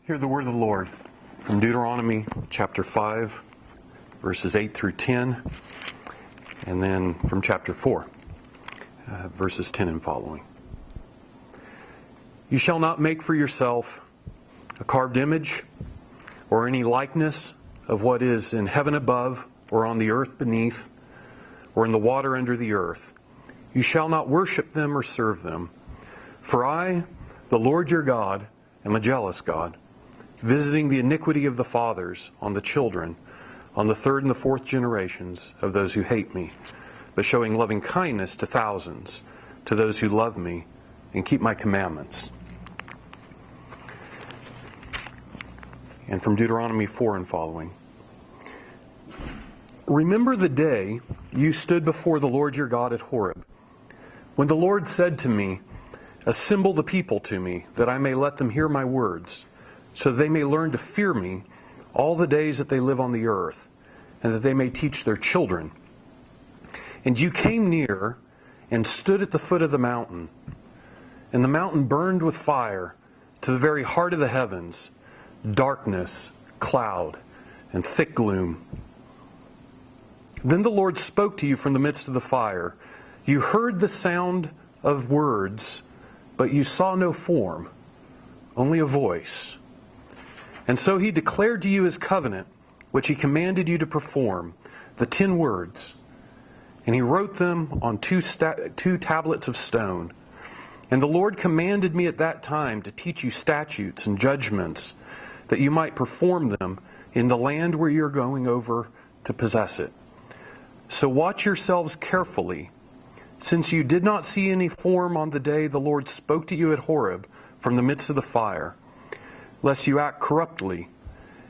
Hear the word of the Lord from Deuteronomy chapter 5, verses 8 through 10, and then from chapter 4, verses 10 and following. You shall not make for yourself a carved image or any likeness of what is in heaven above or on the earth beneath or in the water under the earth. You shall not worship them or serve them. For I, the Lord your God, am a jealous God, visiting the iniquity of the fathers on the children, on the third and the fourth generations of those who hate me, but showing loving kindness to thousands, to those who love me and keep my commandments. And from Deuteronomy 4 and following. Remember the day you stood before the Lord your God at Horeb, when the Lord said to me, assemble the people to me, that I may let them hear my words, so that they may learn to fear me all the days that they live on the earth, and that they may teach their children. And you came near and stood at the foot of the mountain, and the mountain burned with fire to the very heart of the heavens, darkness, cloud, and thick gloom. Then the Lord spoke to you from the midst of the fire. You heard the sound of words, but you saw no form, only a voice. And so he declared to you his covenant, which he commanded you to perform, the 10 words. And he wrote them on two tablets of stone. And the Lord commanded me at that time to teach you statutes and judgments, that you might perform them in the land where you're going over to possess it. So watch yourselves carefully, since you did not see any form on the day the Lord spoke to you at Horeb from the midst of the fire, lest you act corruptly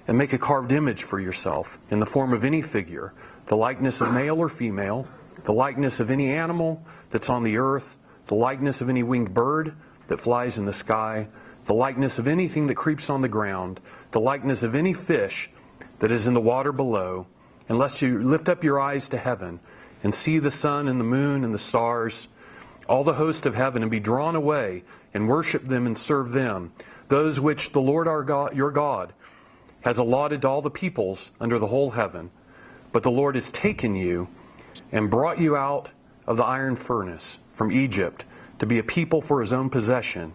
and make a carved image for yourself in the form of any figure, the likeness of male or female, the likeness of any animal that's on the earth, the likeness of any winged bird that flies in the sky, the likeness of anything that creeps on the ground, the likeness of any fish that is in the water below, unless you lift up your eyes to heaven and see the sun and the moon and the stars, all the host of heaven, and be drawn away and worship them and serve them, those which the Lord our God, your God, has allotted to all the peoples under the whole heaven. But the Lord has taken you and brought you out of the iron furnace from Egypt to be a people for his own possession,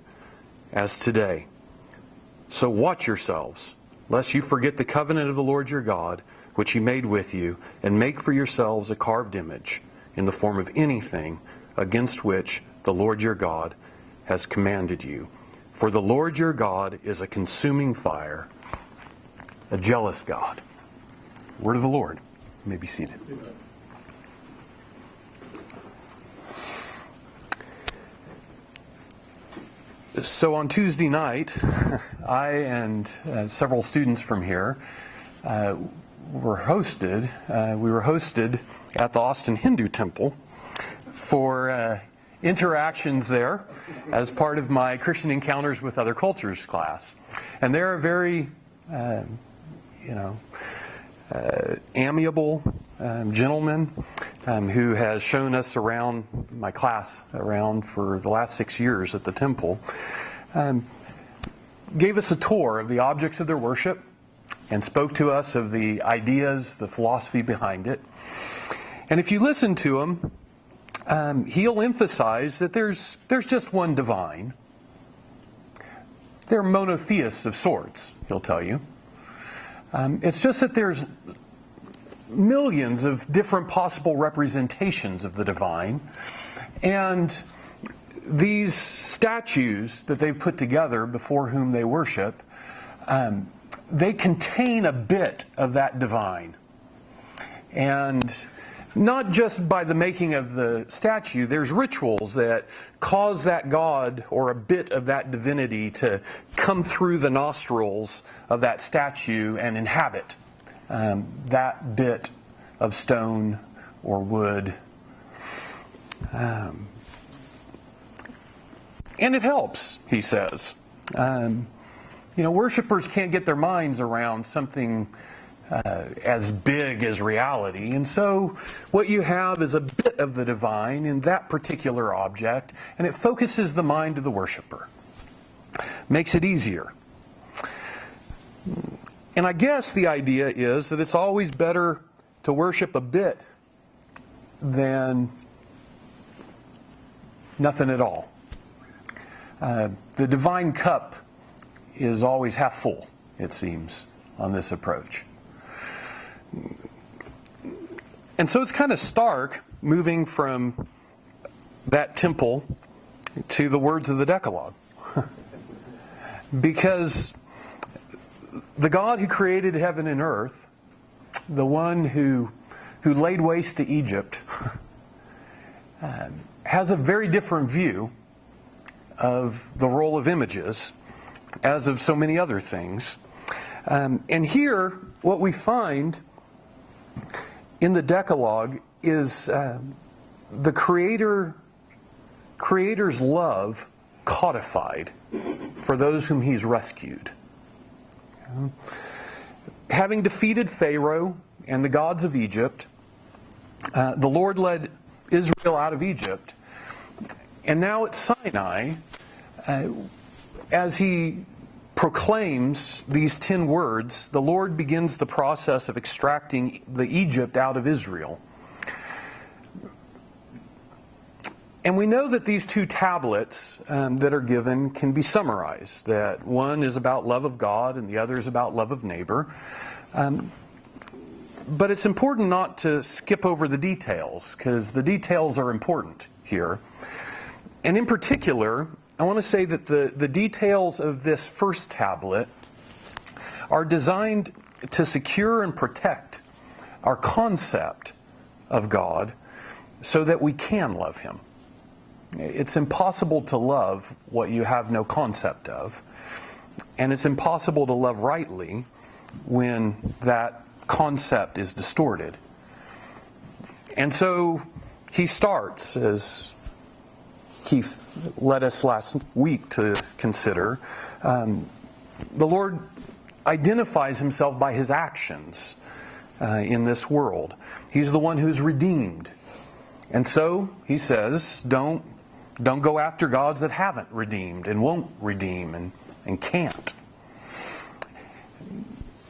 as today. So watch yourselves, lest you forget the covenant of the Lord your God, which he made with you, and make for yourselves a carved image in the form of anything against which the Lord your God has commanded you. For the Lord your God is a consuming fire, a jealous God. Word of the Lord. You may be seated. So on Tuesday night, I and several students from here were hosted. We were hosted at the Austin Hindu Temple for interactions there as part of my Christian Encounters with Other Cultures class. And they're a very, amiable gentleman who has shown us around, my class around for the last 6 years at the temple, gave us a tour of the objects of their worship and spoke to us of the ideas, the philosophy behind it. And if you listen to him, he'll emphasize that there's just one divine. They're monotheists of sorts, he'll tell you. It's just that there's millions of different possible representations of the divine. And these statues that they've put together before whom they worship, they contain a bit of that divine. And not just by the making of the statue, there's rituals that cause that god or a bit of that divinity to come through the nostrils of that statue and inhabit that bit of stone or wood. And it helps, he says. Worshipers can't get their minds around something as big as reality. And so what you have is a bit of the divine in that particular object, and it focuses the mind of the worshiper. Makes it easier. And I guess the idea is that it's always better to worship a bit than nothing at all. The divine cup is always half full, it seems, on this approach. And so it's kind of stark moving from that temple to the words of the Decalogue. Because the God who created heaven and earth, the one who laid waste to Egypt, has a very different view of the role of images, as of so many other things. And here, what we find in the Decalogue is the Creator's love codified for those whom He's rescued. Having defeated Pharaoh and the gods of Egypt, the Lord led Israel out of Egypt. And now at Sinai, as He proclaims these 10 words, the Lord begins the process of extracting the Egypt out of Israel. And we know that these 2 tablets that are given can be summarized. That one is about love of God and the other is about love of neighbor. But it's important not to skip over the details, because the details are important here. And in particular, I want to say that the details of this first tablet are designed to secure and protect our concept of God so that we can love Him. It's impossible to love what you have no concept of. And it's impossible to love rightly when that concept is distorted. And so he starts, as Keith led us last week to consider, the Lord identifies Himself by His actions in this world. He's the one who's redeemed. And so He says, don't go after gods that haven't redeemed and won't redeem and can't.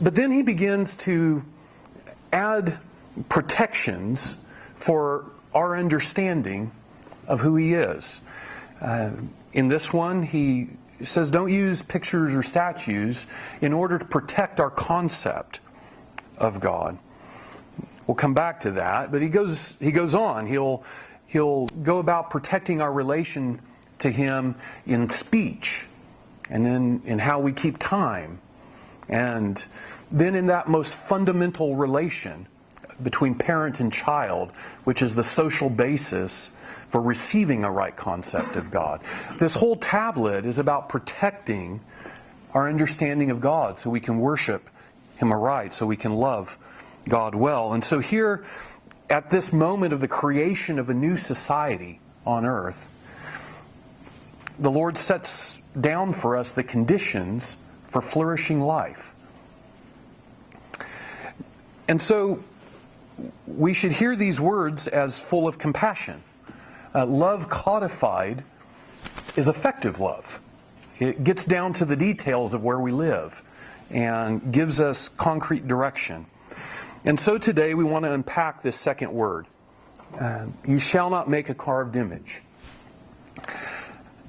But then He begins to add protections for our understanding of who He is. In this one, He says, don't use pictures or statues in order to protect our concept of God. We'll come back to that, but he goes on. He'll go about protecting our relation to Him in speech, and then in how we keep time, and then in that most fundamental relation between parent and child, which is the social basis for receiving a right concept of God. This whole tablet is about protecting our understanding of God so we can worship Him aright, so we can love God well. And so here, at this moment of the creation of a new society on earth, the Lord sets down for us the conditions for flourishing life. And so we should hear these words as full of compassion. Love codified is effective love. It gets down to the details of where we live and gives us concrete direction. And so today we want to unpack this second word. You shall not make a carved image.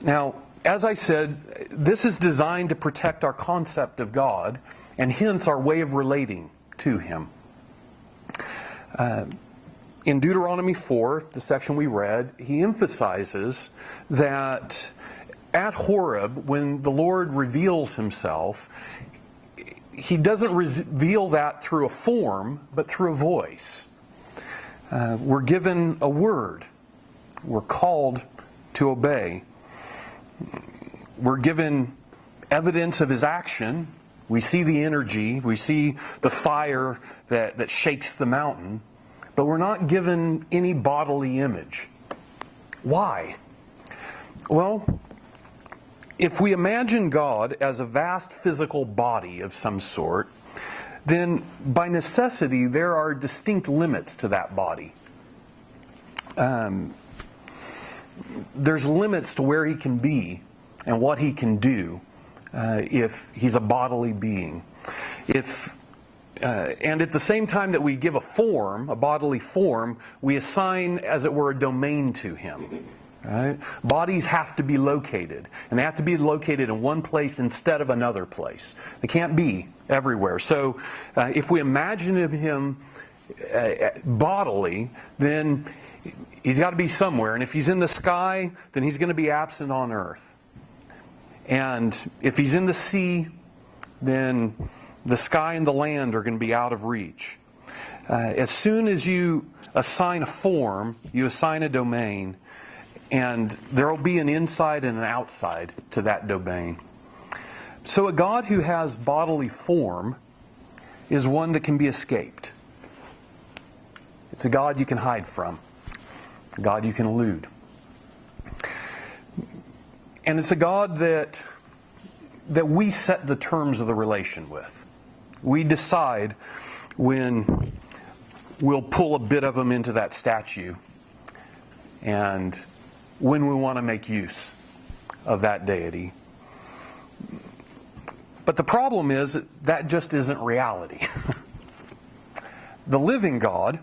Now, as I said, this is designed to protect our concept of God and hence our way of relating to Him. In Deuteronomy 4, the section we read, he emphasizes that at Horeb, when the Lord reveals Himself, He doesn't reveal that through a form, but through a voice. We're given a word. We're called to obey. We're given evidence of His action. We see the energy. We see the fire that shakes the mountain. But we're not given any bodily image. Why? Well, if we imagine God as a vast physical body of some sort, then by necessity there are distinct limits to that body. There's limits to where He can be and what He can do if He's a bodily being. And at the same time that we give a form, a bodily form, we assign, as it were, a domain to him. Right? Bodies have to be located, and they have to be located in one place instead of another place. They can't be everywhere. So if we imagine him bodily, then he's got to be somewhere. And if he's in the sky, then he's going to be absent on earth. And if he's in the sea, then the sky and the land are going to be out of reach. As soon as you assign a form, you assign a domain, and there will be an inside and an outside to that domain. So a God who has bodily form is one that can be escaped. It's a God you can hide from, a God you can elude. And it's a God that we set the terms of the relation with. We decide when we'll pull a bit of him into that statue and when we want to make use of that deity. But the problem is that just isn't reality. The living God,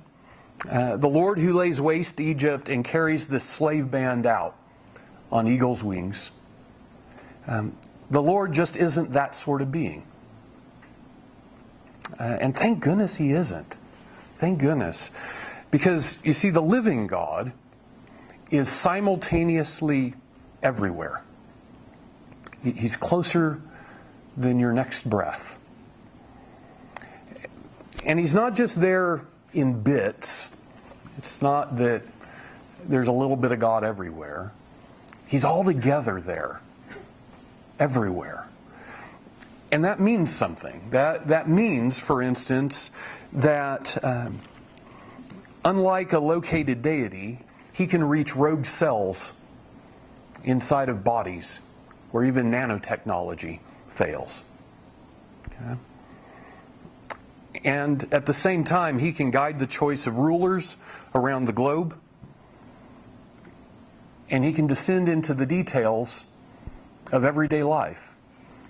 the Lord who lays waste Egypt and carries the slave band out on eagle's wings, the Lord just isn't that sort of being. And thank goodness he isn't. Thank goodness. Because, you see, the living God is simultaneously everywhere. He's closer than your next breath. And he's not just there in bits. It's not that there's a little bit of God everywhere. He's altogether there. Everywhere. And that means something. That means, for instance, that unlike a located deity, he can reach rogue cells inside of bodies where even nanotechnology fails. Okay? And at the same time, he can guide the choice of rulers around the globe. And he can descend into the details of everyday life.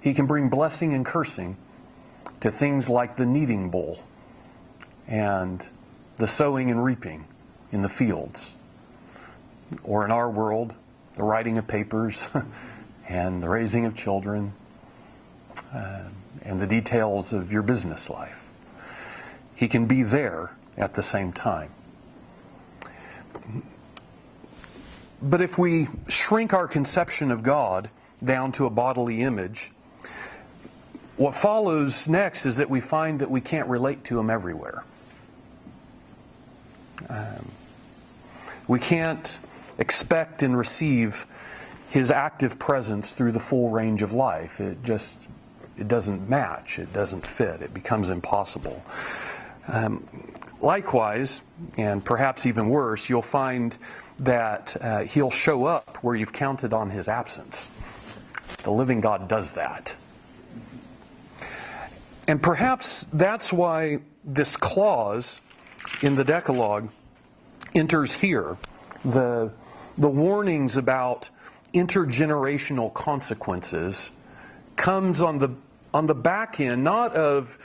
He can bring blessing and cursing to things like the kneading bowl and the sowing and reaping in the fields. Or in our world, the writing of papers and the raising of children and the details of your business life. He can be there at the same time. But if we shrink our conception of God down to a bodily image, what follows next is that we find that we can't relate to him everywhere. We can't expect and receive his active presence through the full range of life. It doesn't match. It doesn't fit. It becomes impossible. Likewise, and perhaps even worse, you'll find that he'll show up where you've counted on his absence. The living God does that. And perhaps that's why this clause in the Decalogue enters here. The warnings about intergenerational consequences comes on the back end, not of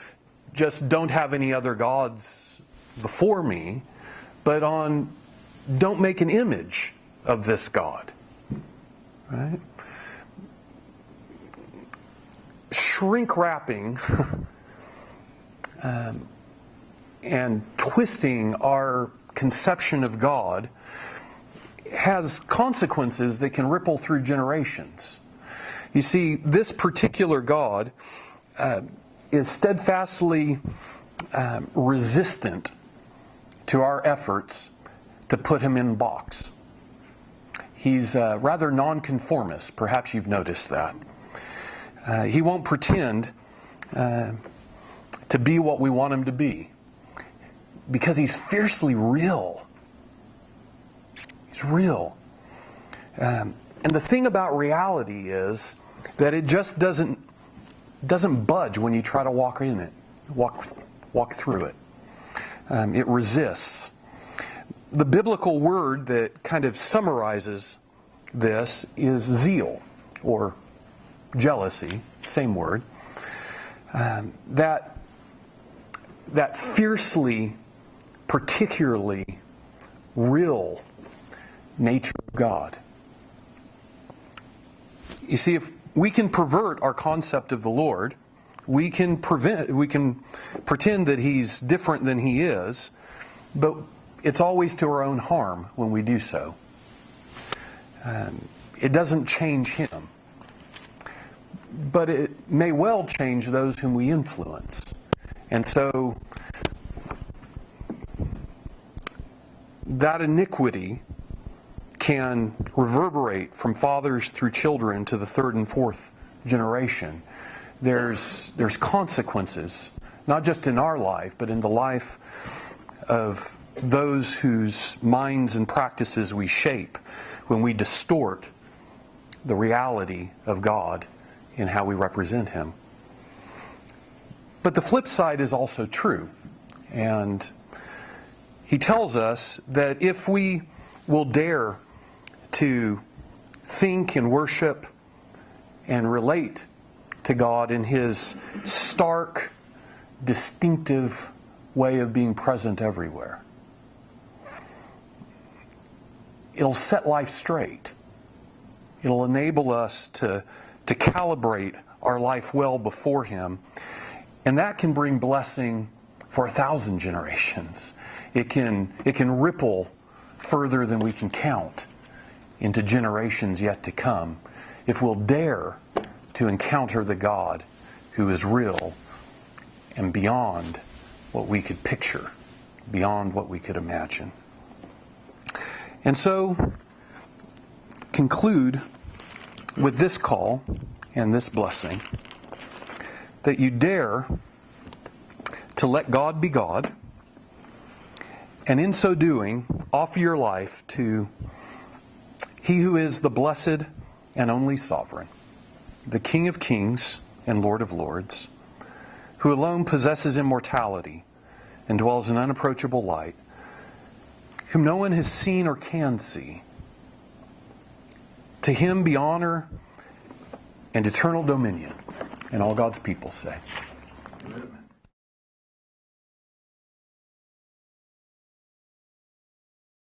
just don't have any other gods before me, but on don't make an image of this God. Right? Shrink wrapping and twisting our conception of God has consequences that can ripple through generations. You see, this particular God is steadfastly resistant to our efforts to put him in a box. He's rather nonconformist. Perhaps you've noticed that. He won't pretend to be what we want him to be, because he's fiercely real. He's real. And the thing about reality is that it just doesn't budge when you try to walk in it, walk through it. It resists. The biblical word that kind of summarizes this is zeal, or jealousy, same word. that fiercely, particularly real nature of God. You see, if we can pervert our concept of the Lord, we can pretend that He's different than He is, but it's always to our own harm when we do so. It doesn't change Him, but it may well change those whom we influence. And so that iniquity can reverberate from fathers through children to the third and fourth generation. There's consequences, not just in our life, but in the life of those whose minds and practices we shape when we distort the reality of God in how we represent Him. But the flip side is also true. And He tells us that if we will dare to think and worship and relate to God in His stark, distinctive way of being present everywhere, it'll set life straight. It'll enable us to calibrate our life well before Him. And that can bring blessing for 1,000 generations. It can ripple further than we can count into generations yet to come, if we'll dare to encounter the God who is real and beyond what we could picture, beyond what we could imagine. And so, conclude with this call and this blessing, that you dare to let God be God, and in so doing, offer your life to He who is the blessed and only sovereign, the King of kings and Lord of lords, who alone possesses immortality and dwells in unapproachable light, whom no one has seen or can see. To Him be honor and eternal dominion. And all God's people say, Amen.